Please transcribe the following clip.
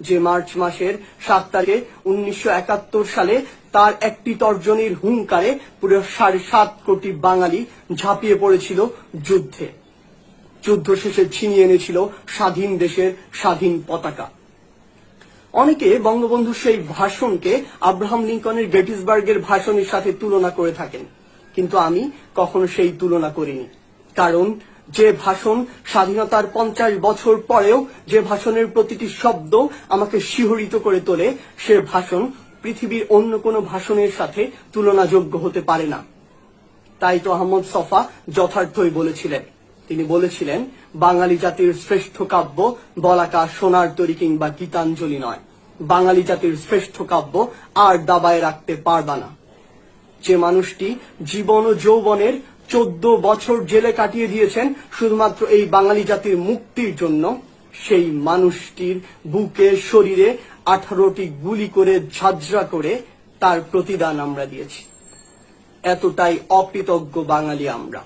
যে মার্চ মাসের 7 তারিখে 1971 সালে তার একটি তর্জনীর হুঙ্কারে পুরো 7.5 কোটি বাঙালি ঝাঁপিয়ে পড়েছিল যুদ্ধে। যুদ্ধ শেষে ছিনিয়ে এনেছিল স্বাধীন দেশের স্বাধীন পতাকা। অনেকে বঙ্গবন্ধুর সেই ভাষণকে আব্রাহাম লিঙ্কনের গেটিসবার্গের ভাষণের সাথে তুলনা করে থাকেন, কিন্তু আমি কখনো সেই তুলনা করিনি। কারণ যে ভাষণ স্বাধীনতার 50 বছর পরেও যে ভাষণের প্রতিটি শব্দ আমাকে শিহরিত করে তোলে, সে ভাষণ পৃথিবীর অন্য কোনো ভাষণের সাথে তুলনাযোগ্য হতে পারে না। তাই তো আহমদ ছফা যথার্থই বলেছিলেন। তিনি বলেছিলেন, বাঙালি জাতির শ্রেষ্ঠ কাব্য বলাকা সোনার তরী কিংবা গীতাঞ্জলি নয়, বাঙালি জাতির শ্রেষ্ঠ কাব্য আর দাবায় রাখতে পারবা না। যে মানুষটি জীবন ও যৌবনের 14 বছর জেলে কাটিয়ে দিয়েছেন শুধুমাত্র এই বাঙালি জাতির মুক্তির জন্য, সেই মানুষটির বুকে শরীরে 18টি গুলি করে ঝাঁঝরা করে তার প্রতিদান আমরা দিয়েছি। এতটাই অকৃতজ্ঞ বাঙালি আমরা।